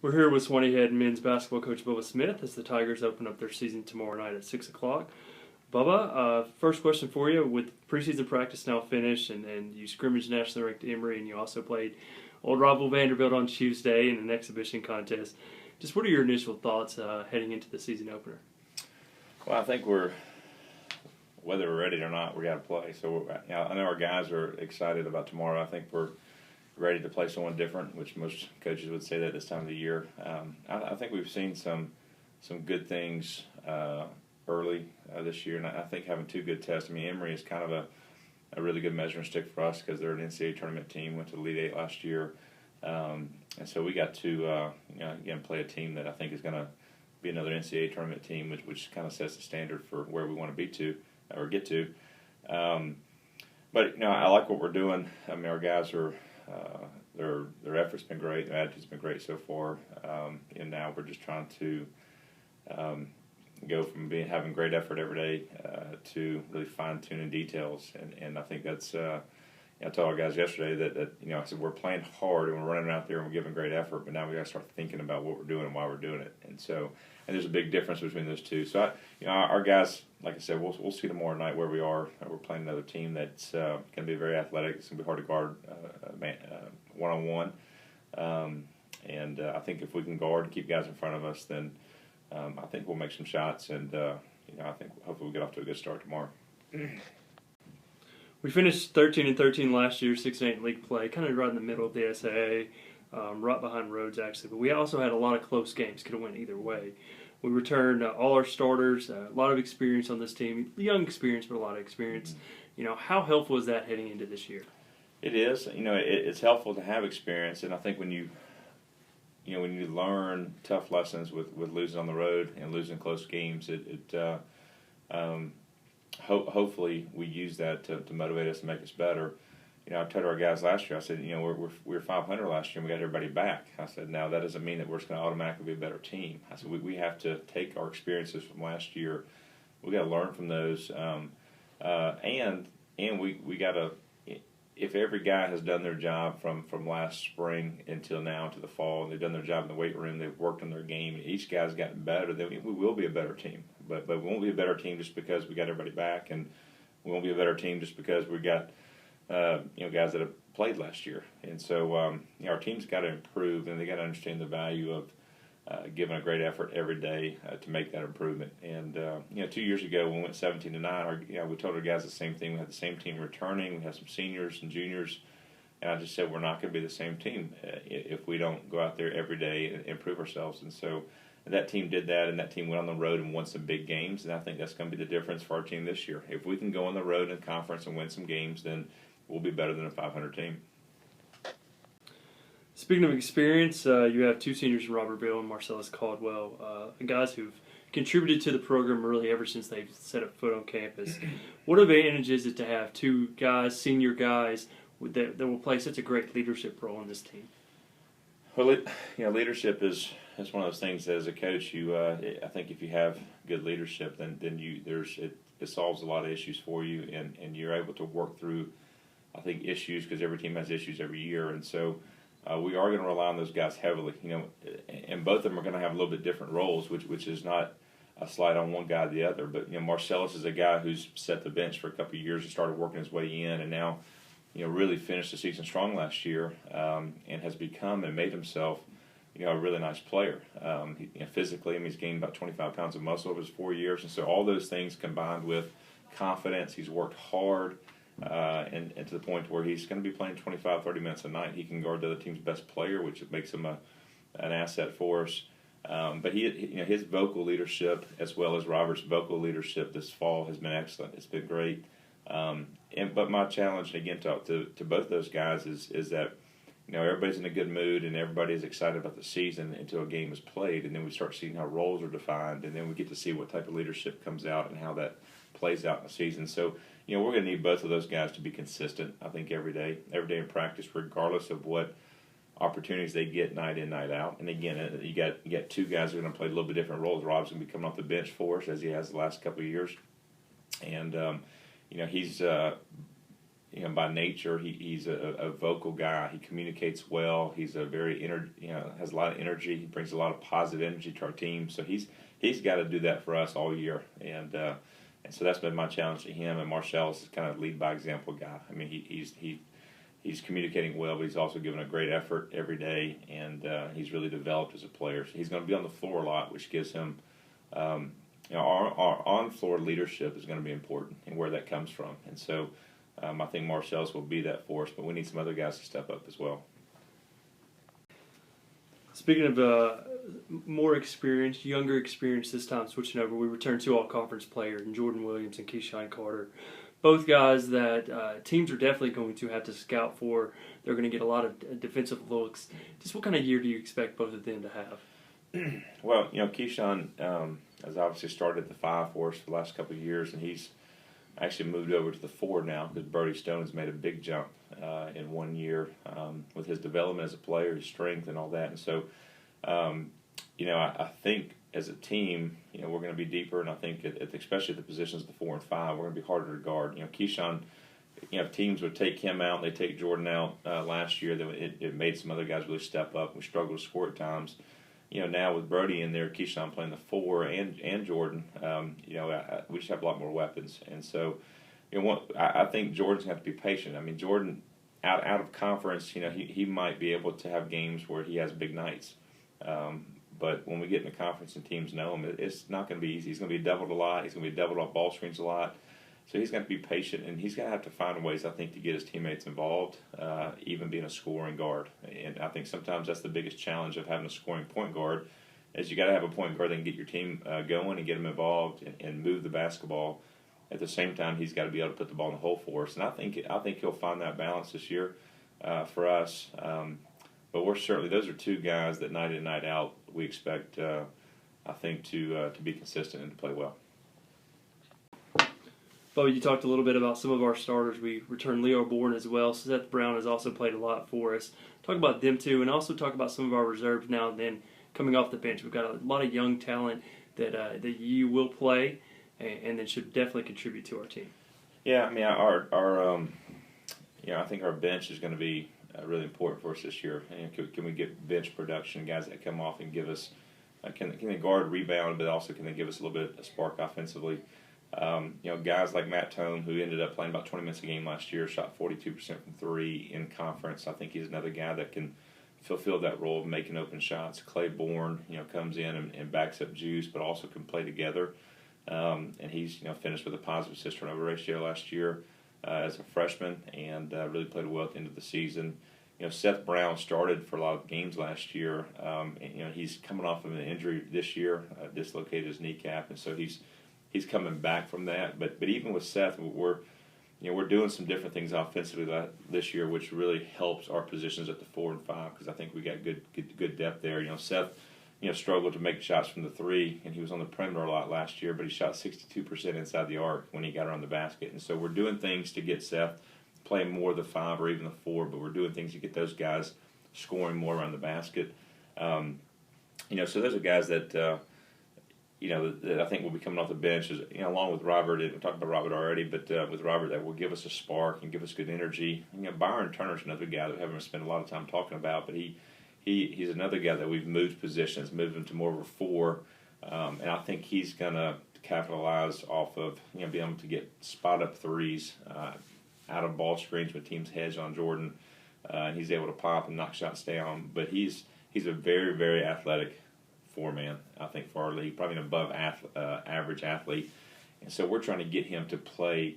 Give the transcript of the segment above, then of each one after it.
We're here with Sewanee head men's basketball coach Bubba Smith as the Tigers open up their season tomorrow night at 6 o'clock. Bubba, first question for you. With preseason practice now finished and you scrimmaged nationally ranked Emory and you also played old rival Vanderbilt on Tuesday in an exhibition contest, just what are your initial thoughts heading into the season opener? Well, I think whether we're ready or not, we got to play. So I know our guys are excited about tomorrow. I think we're ready to play someone different, which most coaches would say that this time of the year. I think we've seen some good things early this year, and I think having two good tests. I mean, Emory is kind of a really good measuring stick for us because they're an NCAA tournament team, went to the Elite Eight last year, and so we got to again play a team that I think is going to be another NCAA tournament team, which kind of sets the standard for where we want to be to or get to. But I like what we're doing. I mean, our guys are. Their effort's been great. Their attitude's been great so far, and now we're just trying to go from having great effort every day to really fine-tuning details. And I think that's I told our guys yesterday that I said we're playing hard and we're running out there and we're giving great effort, but now we got to start thinking about what we're doing and why we're doing it. And there's a big difference between those two. So our guys, like I said, we'll see tomorrow night where we are. We're playing another team that's going to be very athletic. It's going to be hard to guard one-on-one. And I think if we can guard and keep guys in front of us, then I think we'll make some shots. And I think hopefully we'll get off to a good start tomorrow. We finished 13-13 last year, 6-8 league play, kind of right in the middle of the SAA, right behind Rhodes actually. But we also had a lot of close games, could have went either way. We returned all our starters, a lot of experience on this team, young experience, but a lot of experience. How helpful is that heading into this year? It is. It's helpful to have experience, and I think when you learn tough lessons with losing on the road and losing close games, hopefully we use that to motivate us and make us better. I told our guys last year, I said, we were 500 last year and we got everybody back. I said, now that doesn't mean that we're just going to automatically be a better team. I said, we have to take our experiences from last year. We got to learn from those, and we got to. If every guy has done their job from last spring until now to the fall, and they've done their job in the weight room, they've worked on their game, and each guy's gotten better, then we will be a better team. But we won't be a better team just because we got everybody back, and we won't be a better team just because we got guys that have played last year. And so our team's got to improve, and they got to understand the value of giving a great effort every day to make that improvement. And 2 years ago when we went 17-9, we told our guys the same thing. We had the same team returning. We had some seniors and juniors, and I just said we're not going to be the same team if we don't go out there every day and improve ourselves. And so that team did that, and that team went on the road and won some big games. And I think that's going to be the difference for our team this year. If we can go on the road in conference and win some games, then we'll be better than a 500 team. Speaking of experience, you have two seniors in Robert Bill and Marcellus Caldwell, guys who've contributed to the program really ever since they've set up foot on campus. What advantage is it to have two guys, senior guys, that will play such a great leadership role in this team? Well, leadership is one of those things that as a coach, I think if you have good leadership, then it solves a lot of issues for you, and you're able to work through, I think, issues because every team has issues every year, and so. We are going to rely on those guys heavily, and both of them are going to have a little bit different roles, which is not a slight on one guy or the other. But Marcellus is a guy who's set the bench for a couple of years and started working his way in, and now really finished the season strong last year, and has become and made himself a really nice player. Physically, he's gained about 25 pounds of muscle over his 4 years, and so all those things combined with confidence, he's worked hard. And to the point where he's going to be playing 25, 30 minutes a night. He can guard the other team's best player, which makes him an asset for us. But his vocal leadership, as well as Robert's vocal leadership this fall, has been excellent. It's been great. But my challenge, again, to both those guys is that everybody's in a good mood and everybody's excited about the season until a game is played, and then we start seeing how roles are defined, and then we get to see what type of leadership comes out and how that plays out in the season. So, we're going to need both of those guys to be consistent, I think, every day in practice, regardless of what opportunities they get night in, night out. And again, you got two guys who are going to play a little bit different roles. Rob's going to be coming off the bench for us, as he has the last couple of years. And, he's by nature, he's a vocal guy. He communicates well. He's a very has a lot of energy. He brings a lot of positive energy to our team. So he's got to do that for us all year. And so that's been my challenge to him. And Marcellus is kind of a lead by example guy. I mean, he's communicating well, but he's also given a great effort every day, and he's really developed as a player. So he's going to be on the floor a lot, which gives him, our on-floor leadership is going to be important, and where that comes from. And so I think Marcellus will be that for us, but we need some other guys to step up as well. Speaking of more experience, younger experience this time, switching over, we returned two all-conference players, Jordan Williams and Keyshawn Carter. Both guys that teams are definitely going to have to scout for. They're going to get a lot of defensive looks. Just what kind of year do you expect both of them to have? Well, Keyshawn has obviously started at the 5 for us for the last couple of years, and he's actually moved over to the 4 now because Brody Stone has made a big jump in 1 year with his development as a player, his strength, and all that. And so, I think as a team, we're going to be deeper, and I think especially at the positions of the 4 and 5, we're going to be harder to guard. Keyshawn, if teams would take him out, they take Jordan out last year, then it made some other guys really step up. We struggled to score at times. Now with Brody in there, Keyshawn playing the 4 and Jordan, we just have a lot more weapons. And so, I think Jordan's going to have to be patient. I mean, Jordan, out of conference, he might be able to have games where he has big nights. But when we get in the conference and teams know him, it's not going to be easy. He's going to be doubled a lot. He's going to be doubled off ball screens a lot. So he's going to be patient, and he's going to have to find ways, I think, to get his teammates involved, even being a scoring guard. And I think sometimes that's the biggest challenge of having a scoring point guard, is you got to have a point guard that can get your team going and get them involved and move the basketball. At the same time, he's got to be able to put the ball in the hole for us. And I think he'll find that balance this year for us. But we're certainly, those are two guys that night in, night out, we expect, I think, to be consistent and to play well. Bubba, you talked a little bit about some of our starters. We returned Leo Bourne as well. Seth Brown has also played a lot for us. Talk about them too, and also talk about some of our reserves now and then coming off the bench. We've got a lot of young talent that you will play and that should definitely contribute to our team. Yeah, I mean, I think our bench is going to be really important for us this year. Can we get bench production, guys that come off and give us, can they guard, rebound, but also can they give us a little bit of spark offensively? Guys like Matt Tome, who ended up playing about 20 minutes a game last year, shot 42% from 3 in conference. I think he's another guy that can fulfill that role of making open shots. Clay Bourne, comes in and backs up Juice, but also can play together. And he's, finished with a positive assist turnover ratio last year as a freshman, and really played well at the end of the season. Seth Brown started for a lot of games last year. And, he's coming off of an injury this year, dislocated his kneecap, and so he's coming back from that. But even with Seth, we're doing some different things offensively this year, which really helps our positions at the 4 and 5, because I think we got good depth there. Seth, struggled to make shots from the 3, and he was on the perimeter a lot last year, but he shot 62% inside the arc when he got around the basket. And so we're doing things to get Seth playing more of the 5 or even the 4, but we're doing things to get those guys scoring more around the basket. So those are guys that that I think will be coming off the bench, along with Robert. We talked about Robert already, but with Robert, that will give us a spark and give us good energy. Byron Turner's another guy that we haven't spent a lot of time talking about, but he's another guy that we've moved positions, moved him to more of a 4, and I think he's going to capitalize off of being able to get spot up threes out of ball screens when teams hedge on Jordan. And he's able to pop and knock shots down, but he's a very, very athletic 4-man, I think, for our league, probably an above average athlete. And so we're trying to get him to play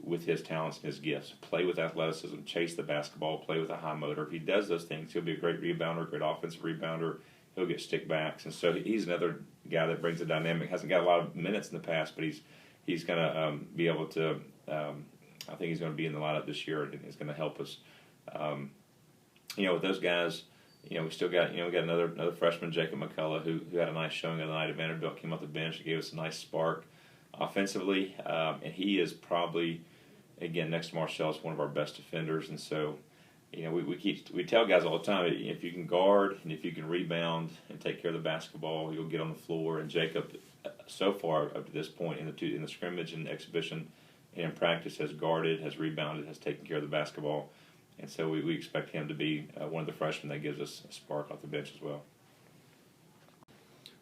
with his talents and his gifts, play with athleticism, chase the basketball, play with a high motor. If he does those things, he'll be a great rebounder, great offensive rebounder. He'll get stick backs. And so he's another guy that brings a dynamic. Hasn't got a lot of minutes in the past, but he's going to be able to I think he's going to be in the lineup this year, and he's going to help us. With those guys, we still got, we got another freshman, Jacob McCullough, who had a nice showing the other night at Vanderbilt, came off the bench and gave us a nice spark offensively. And he is probably, again, next to Marcellus, one of our best defenders. And so, we tell guys all the time, if you can guard and if you can rebound and take care of the basketball, you'll get on the floor. And Jacob, so far up to this point in the scrimmage and exhibition, and in practice has guarded, has rebounded, has taken care of the basketball. And so we expect him to be one of the freshmen that gives us a spark off the bench as well.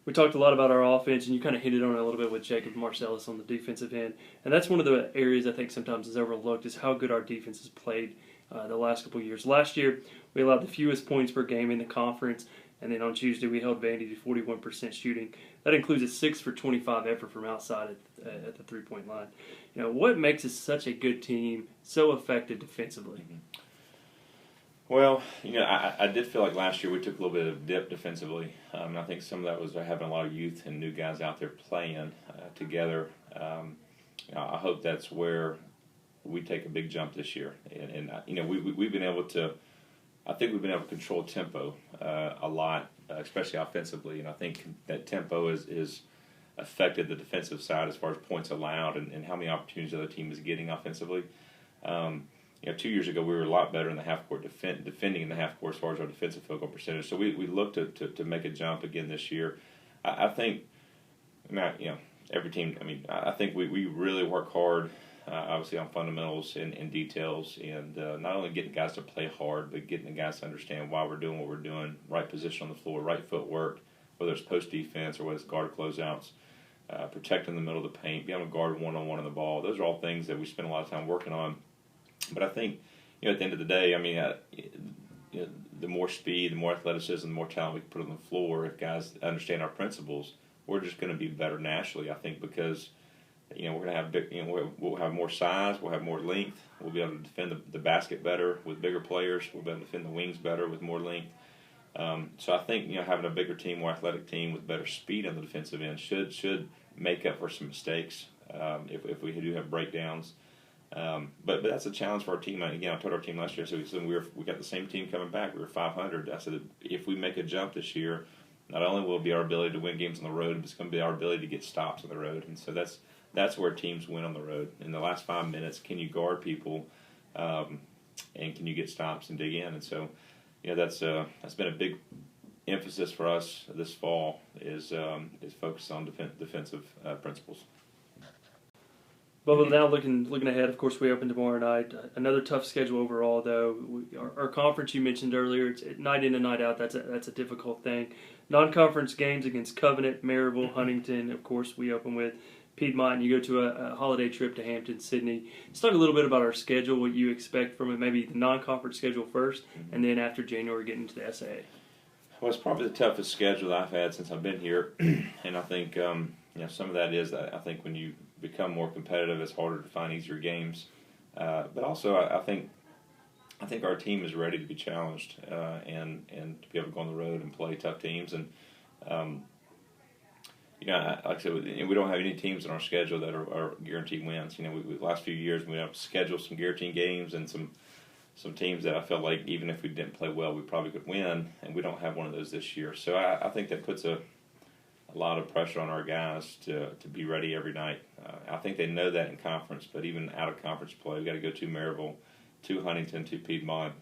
We talked a lot about our offense, and you kind of hit it on it a little bit with Jacob Marcellus on the defensive end. And that's one of the areas I think sometimes is overlooked is how good our defense has played the last couple of years. Last year, we allowed the fewest points per game in the conference, and then on Tuesday we held Vandy to 41% shooting. That includes a 6 for 25 effort from outside at the three-point line. What makes us such a good team, so effective defensively? Mm-hmm. Well, I did feel like last year we took a little bit of dip defensively. And I think some of that was having a lot of youth and new guys out there playing together. I hope that's where we take a big jump this year. And we've been able to, I think we've been able to control tempo a lot, especially offensively. And I think that tempo is affected the defensive side as far as points allowed and how many opportunities the other team is getting offensively. 2 years ago we were a lot better in the half court defending in the half court as far as our defensive field goal percentage. So we looked to make a jump again this year. I think, every team. I think we really work hard, obviously on fundamentals and details, and not only getting guys to play hard, but getting the guys to understand why we're doing what we're doing. Right position on the floor, right footwork, whether it's post defense or whether it's guard closeouts, protecting the middle of the paint, being able to guard one-on-one on the ball. Those are all things that we spend a lot of time working on. But I think, at the end of the day, the more speed, the more athleticism, the more talent we can put on the floor, if guys understand our principles, we're just going to be better nationally, I think, because, we're going to have big, we'll have more size, we'll have more length, we'll be able to defend the basket better with bigger players, we'll be able to defend the wings better with more length. So I think, having a bigger team, more athletic team with better speed on the defensive end should make up for some mistakes if we do have breakdowns. But that's a challenge for our team. Again, I told our team last year, so we got the same team coming back. We were 500. I said, if we make a jump this year, not only will it be our ability to win games on the road, but it's going to be our ability to get stops on the road. And so that's where teams win on the road. In the last 5 minutes, can you guard people, and can you get stops and dig in? And so, that's been a big emphasis for us this fall is focus on defensive principles. But now looking ahead, of course, we open tomorrow night. Another tough schedule overall, though. Our conference you mentioned earlier, it's night in and night out. That's a difficult thing. Non-conference games against Covenant, Maryville, Huntington. Of course, we open with Piedmont. And you go to a holiday trip to Hampton, Sydney. Let's talk a little bit about our schedule, what you expect from it, maybe the non-conference schedule first, and then after January get into the SAA. Well, it's probably the toughest schedule that I've had since I've been here, and I think some of that is that I think when you become more competitive, it's harder to find easier games. But also, I think our team is ready to be challenged and to be able to go on the road and play tough teams. And like I said, we don't have any teams in our schedule that are guaranteed wins. The last few years we have scheduled some guaranteed games and some teams that I felt like even if we didn't play well, we probably could win, and we don't have one of those this year. So I think that puts a lot of pressure on our guys to be ready every night. I think they know that in conference, but even out of conference play, we've got to go to Maryville, to Huntington, to Piedmont,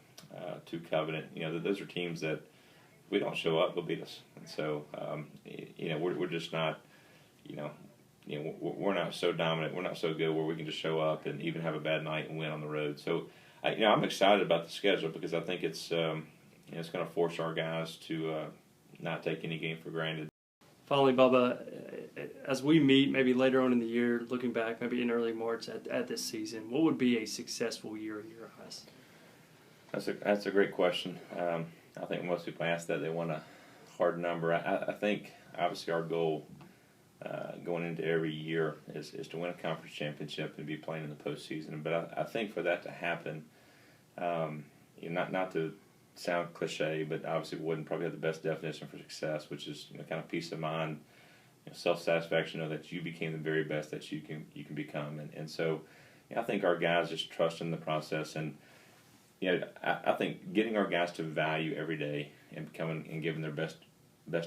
to Covenant. Those are teams that if we don't show up, they'll beat us. And so, we're just not, we're not so dominant. We're not so good where we can just show up and even have a bad night and win on the road. So, I'm excited about the schedule because I think it's going to force our guys to not take any game for granted. Finally, Bubba, as we meet maybe later on in the year, looking back maybe in early March at this season, what would be a successful year in your eyes? That's a great question. I think most people ask that, they want a hard number. I think obviously our goal going into every year is to win a conference championship and be playing in the postseason. But I think for that to happen, not to sound cliche, but obviously wouldn't probably have the best definition for success, which is kind of peace of mind, self-satisfaction, know that you became the very best that you can become, and so I think our guys just trust in the process, and I think getting our guys to value every day and becoming and giving their best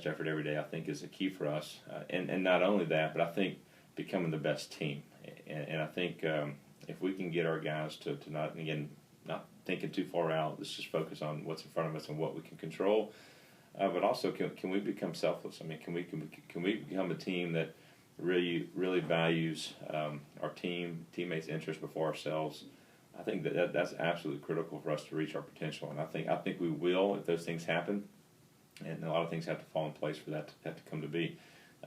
effort every day, I think is a key for us, and not only that, but I think becoming the best team, and I think if we can get our guys to not thinking too far out. Let's just focus on what's in front of us and what we can control. But also, can we become selfless? Can we become a team that really values our teammates' interests before ourselves. I think that's absolutely critical for us to reach our potential, and I think we will if those things happen. And a lot of things have to fall in place for that to come to be.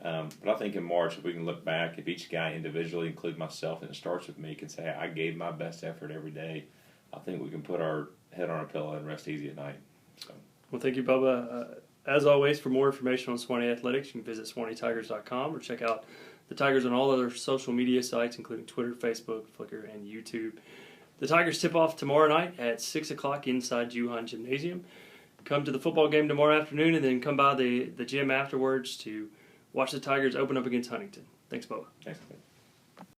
But I think in March, if we can look back, if each guy individually, include myself, and it starts with me, can say, I gave my best effort every day, I think we can put our head on our pillow and rest easy at night. So. Well, thank you, Bubba. As always, for more information on Sewanee Athletics, you can visit SewaneeTigers.com or check out the Tigers on all other social media sites, including Twitter, Facebook, Flickr, and YouTube. The Tigers tip off tomorrow night at 6 o'clock inside Juhan Gymnasium. Come to the football game tomorrow afternoon and then come by the gym afterwards to watch the Tigers open up against Huntington. Thanks, Bubba. Thanks.